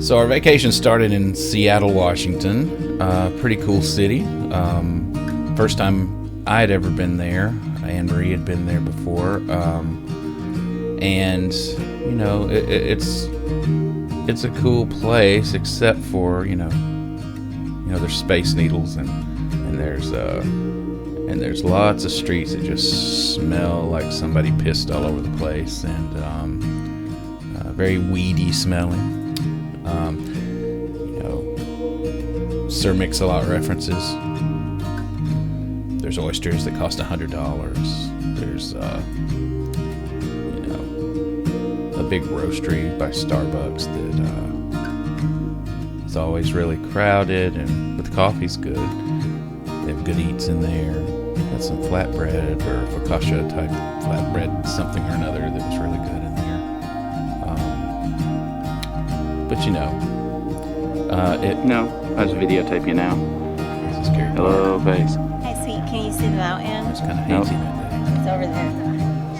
So our vacation started in Seattle, Washington. Pretty cool city. First time I had ever been there. Anne-Marie had been there before. And, you know, it's a cool place, except for, you know, there's Space Needles and there's lots of streets that just smell like somebody pissed all over the place, and very weedy smelling. You know, Sir Mix-a-Lot references. There's oysters that cost $100. There's you know, a big roastery by Starbucks that is always really crowded, but the coffee's good. They have good eats in there. Got some flatbread or focaccia type flatbread, something or another that was really good in there. But you know, No, I was videotape you now. This is scary. Hello, base. Hey, sweet, can you see the mountain? It's kind of hazy that day. It's over there.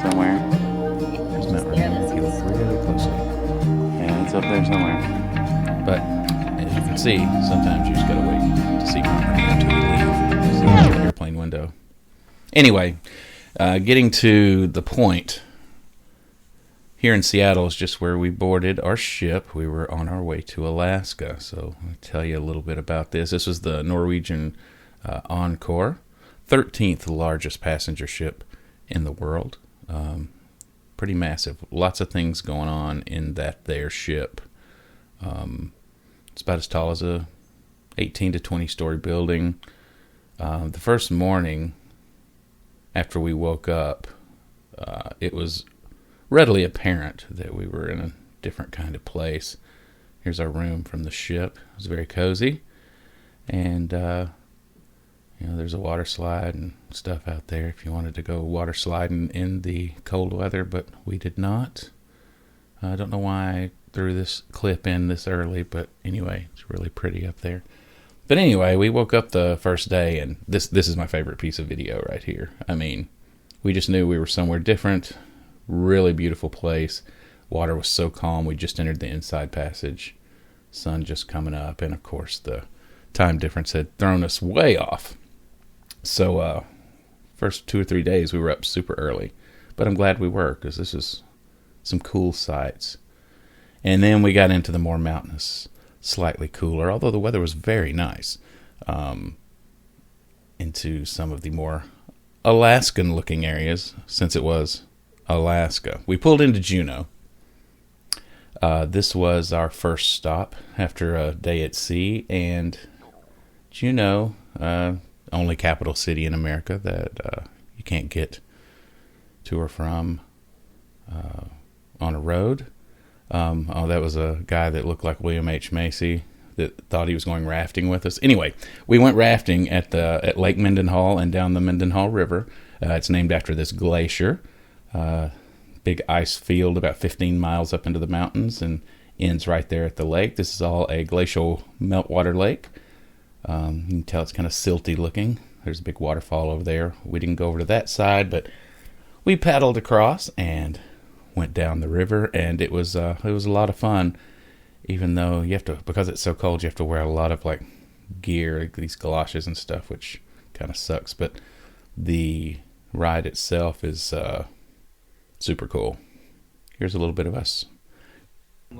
Somewhere. There's Mount Rainier. If you look really closely. Yeah, it's up there somewhere. But as you can see, sometimes you just gotta wait to see Mount Rainier until you leave. So the airplane window. Anyway, getting to the point. Here in Seattle is just where we boarded our ship. We were on our way to Alaska. So I'll tell you a little bit about this. This was the Norwegian Encore, 13th largest passenger ship in the world. Pretty massive. Lots of things going on in their ship. It's about as tall as a 18 to 20 story building. The first morning after we woke up, it was readily apparent that we were in a different kind of place. Here's our room from the ship. It was very cozy. And, you know, there's a water slide and stuff out there if you wanted to go water sliding in the cold weather, but we did not. I don't know why I threw this clip in this early, but anyway, it's really pretty up there. But anyway, we woke up the first day, and this is my favorite piece of video right here. I mean, we just knew we were somewhere different. Really beautiful place. Water was so calm. We just entered the inside passage. Sun just coming up, and of course the time difference had thrown us way off. So first 2 or 3 days we were up super early, but I'm glad we were, because this is some cool sights. And then we got into the more mountainous, slightly cooler, although the weather was very nice, into some of the more Alaskan looking areas, since it was Alaska. We pulled into Juneau. This was our first stop after a day at sea, and Juneau, only capital city in America that you can't get to or from on a road. That was a guy that looked like William H. Macy that thought he was going rafting with us. Anyway, we went rafting at Lake Mendenhall and down the Mendenhall River. It's named after this glacier. Big ice field about 15 miles up into the mountains and ends right there at the lake. This is all a glacial meltwater lake. You can tell it's kind of silty looking. There's a big waterfall over there. We didn't go over to that side, but we paddled across and went down the river, and it was a lot of fun. Even though you have to, because it's so cold, you have to wear a lot of like gear, like these galoshes and stuff, which kind of sucks. But the ride itself is super cool. Here's a little bit of us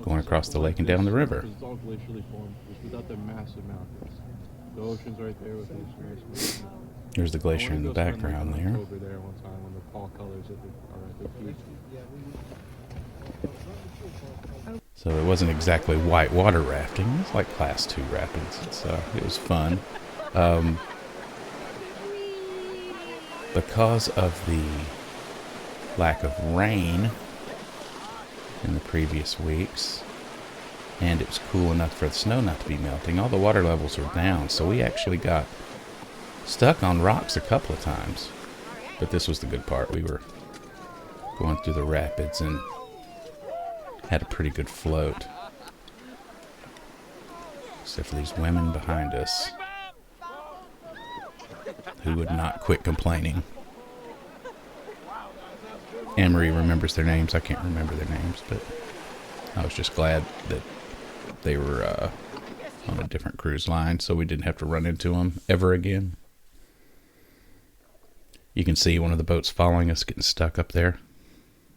going across the lake and down the river. It's all glacially formed. It's without the massive mountains. The ocean's right there with these nice. Here's the glacier in the background there. Over there one time when the fall colors are at their peak. So it wasn't exactly white water rafting. It was like class 2 rapids. It was fun. Because of the lack of rain in the previous weeks, and it was cool enough for the snow not to be melting, all the water levels were down, so we actually got stuck on rocks a couple of times. But this was the good part. We were going through the rapids and had a pretty good float, except for these women behind us who would not quit complaining. Anne-Marie remembers their names. I can't remember their names, but I was just glad that they were on a different cruise line, so we didn't have to run into them ever again. You can see one of the boats following us getting stuck up there.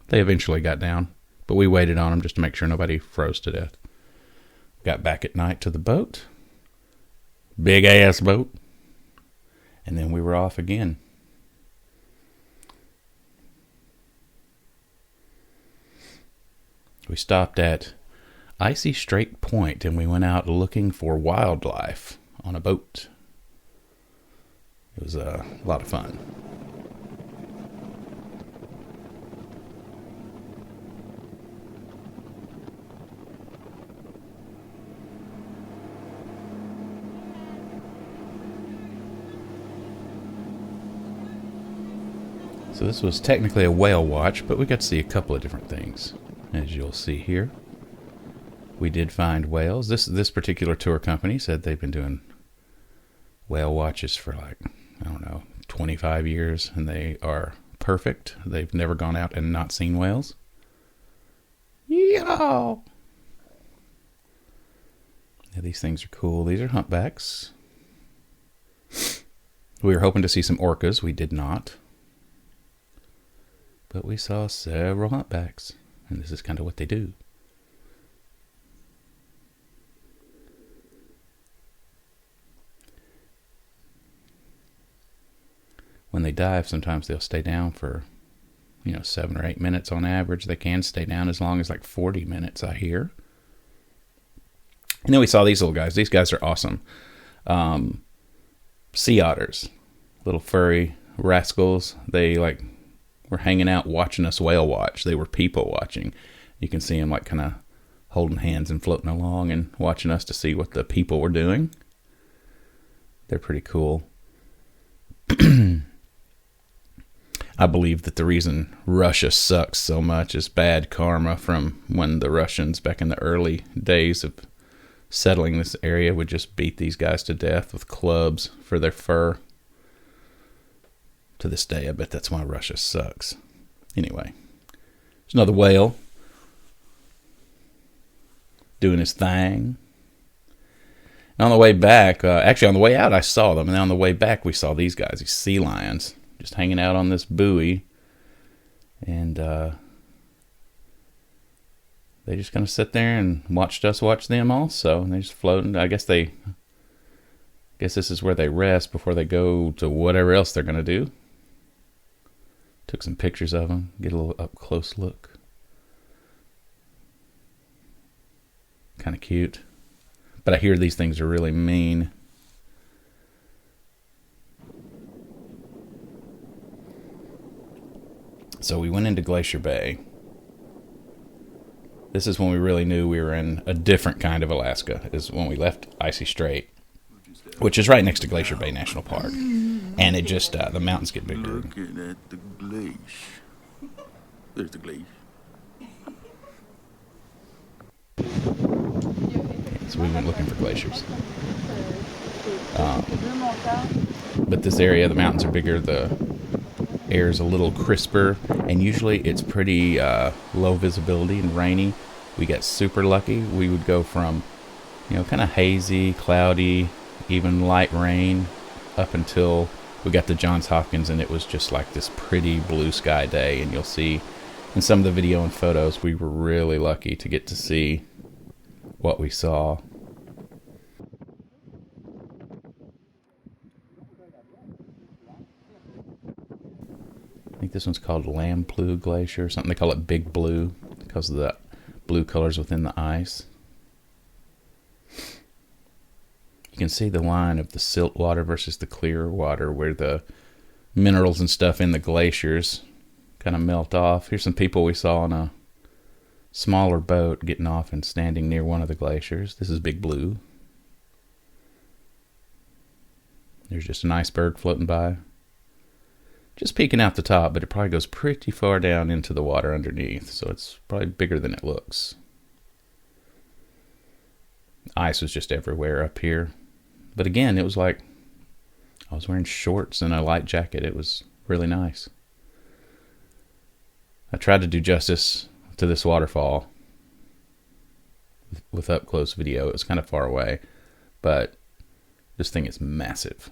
They eventually got down, but we waited on them just to make sure nobody froze to death. Got back at night to the boat. Big ass boat. And then we were off again. We stopped at Icy Strait Point and we went out looking for wildlife on a boat. It was a lot of fun. So this was technically a whale watch, but we got to see a couple of different things, as you'll see here. We did find whales. This particular tour company said they've been doing whale watches for like, I don't know, 25 years, and they are perfect. They've never gone out and not seen whales. Yeah. Yeah, these things are cool. These are humpbacks. We were hoping to see some orcas. We did not. But we saw several humpbacks, and this is kind of what they do. When they dive, sometimes they'll stay down for, 7 or 8 minutes on average. They can stay down as long as like 40 minutes, I hear. And then we saw these little guys. These guys are awesome. Sea otters, little furry rascals. They were hanging out watching us whale watch. They were people watching. You can see them kind of holding hands and floating along and watching us to see what the people were doing. They're pretty cool. I believe that the reason Russia sucks so much is bad karma from when the Russians back in the early days of settling this area would just beat these guys to death with clubs for their fur. To this day, I bet that's why Russia sucks. Anyway, there's another whale doing his thing. And on the way back, actually on the way out I saw them, and then on the way back we saw these guys, these sea lions, just hanging out on this buoy. And they just kind of sit there and watched us watch them also. And they just floating. I guess this is where they rest before they go to whatever else they're going to do. Took some pictures of them, get a little up close look. Kind of cute. But I hear these things are really mean. So we went into Glacier Bay. This is when we really knew we were in a different kind of Alaska, is when we left Icy Strait, which is right next to Glacier Bay National Park. And it just, the mountains get bigger. Looking at the Glaish. There's the Glaish. So we went looking for glaciers. But this area, the mountains are bigger, the air is a little crisper, and usually it's pretty low visibility and rainy. We got super lucky. We would go from, kind of hazy, cloudy, even light rain, up until we got to Johns Hopkins, and it was just like this pretty blue sky day. And you'll see in some of the video and photos, we were really lucky to get to see what we saw. I think this one's called Lamplugh Glacier or something. They call it Big Blue because of the blue colors within the ice. You can see the line of the silt water versus the clear water where the minerals and stuff in the glaciers kind of melt off. Here's some people we saw on a smaller boat getting off and standing near one of the glaciers. This is Big Blue. There's just an iceberg floating by. Just peeking out the top, but it probably goes pretty far down into the water underneath, so it's probably bigger than it looks. Ice was just everywhere up here. But again, it was like I was wearing shorts and a light jacket. It was really nice. I tried to do justice to this waterfall with with up close video. It was kind of far away, but this thing is massive.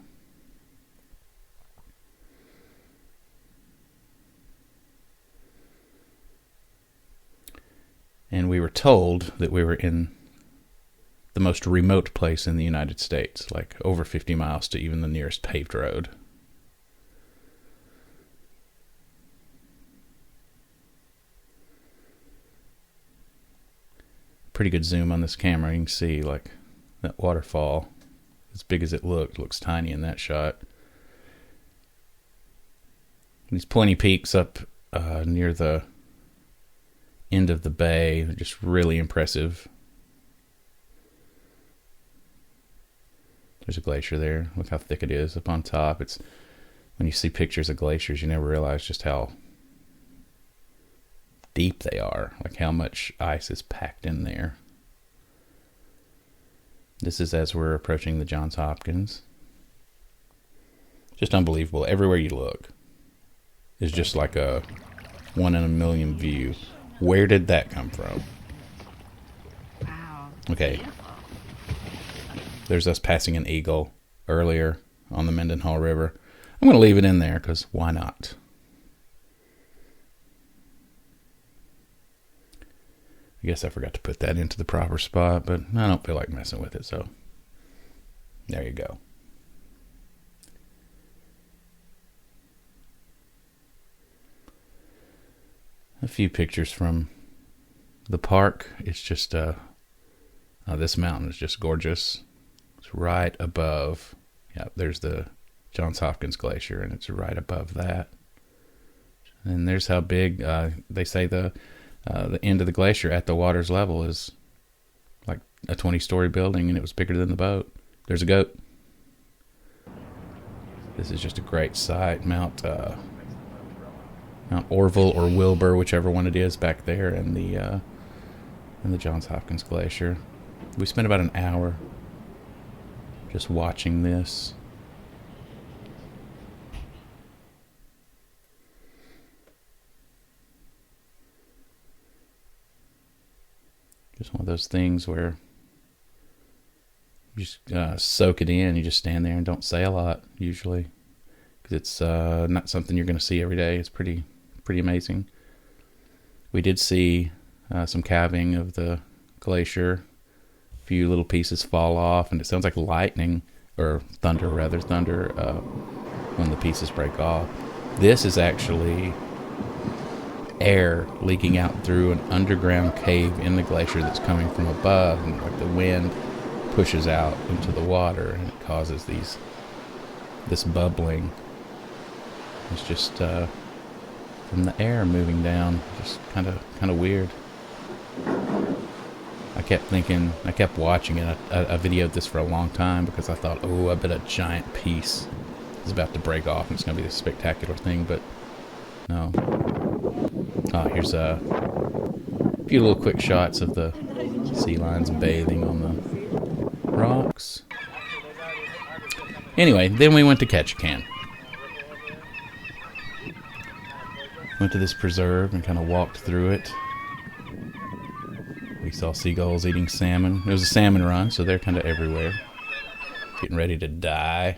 And we were told that we were in the most remote place in the United States, like over 50 miles to even the nearest paved road. Pretty good zoom on this camera. You can see like that waterfall, as big as it looks tiny in that shot. These pointy peaks up near the end of the bay are just really impressive. There's a glacier there. Look how thick it is up on top. It's when you see pictures of glaciers, you never realize just how deep they are, like how much ice is packed in there. This is as we're approaching the Johns Hopkins. Just unbelievable. Everywhere you look is just like a 1 in a million view. Where did that come from? Wow. Okay. Beautiful. There's us passing an eagle earlier on the Mendenhall River. I'm going to leave it in there because why not? I guess I forgot to put that into the proper spot, but I don't feel like messing with it, so there you go. A few pictures from the park. It's just, this mountain is just gorgeous. It's right above, there's the Johns Hopkins Glacier, and it's right above that. And there's how big, they say the end of the glacier at the water's level is like a 20-story building, and it was bigger than the boat. There's a goat. This is just a great sight. Mount Orville or Wilbur, whichever one it is, back there in the Johns Hopkins Glacier. We spent about an hour just watching this. Just one of those things where you just soak it in. You just stand there and don't say a lot usually, because it's not something you're going to see every day. It's pretty amazing. We did see some calving of the glacier. A few little pieces fall off, and it sounds like lightning, or thunder rather, when the pieces break off. This is actually air leaking out through an underground cave in the glacier that's coming from above, and like the wind pushes out into the water, and it causes this bubbling. It's just from the air moving down. Just kind of weird. I kept watching it. I videoed this for a long time because I thought, I bet a giant piece is about to break off and it's going to be this spectacular thing, but no. Here's a few little quick shots of the sea lions bathing on the rocks. Anyway, then we went to Ketchikan. Went to this preserve and kind of walked through it. We saw seagulls eating salmon. It was a salmon run, so they're kind of everywhere. Getting ready to die.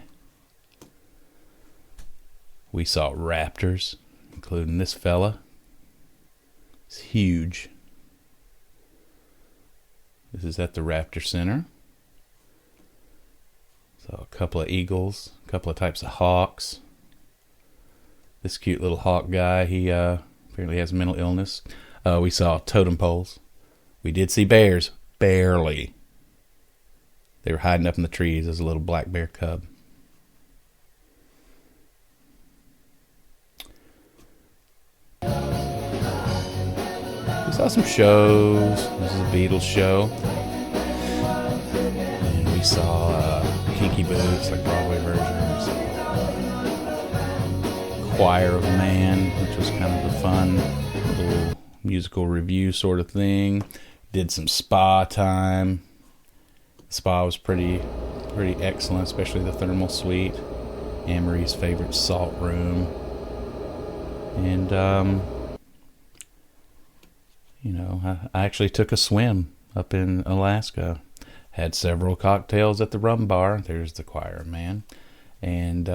We saw raptors, including this fella. It's huge. This is at the Raptor Center. So a couple of eagles, a couple of types of hawks. This cute little hawk guy, he apparently has mental illness. We saw totem poles. We did see bears, barely. They were hiding up in the trees as a little black bear cub. We saw some shows. This is a Beatles show. And we saw Kinky Boots, like Broadway version. We saw Choir of Man, which was kind of a fun little musical review sort of thing. Did some spa time. The spa was pretty excellent, especially the thermal suite. Anne-Marie's favorite salt room. And I actually took a swim up in Alaska. Had several cocktails at the rum bar. There's the choir man. And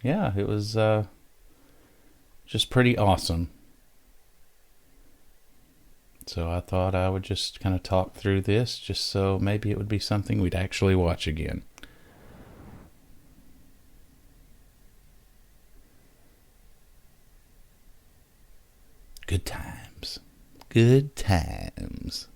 yeah, it was just pretty awesome. So I thought I would just kind of talk through this just so maybe it would be something we'd actually watch again. Good times. Good times.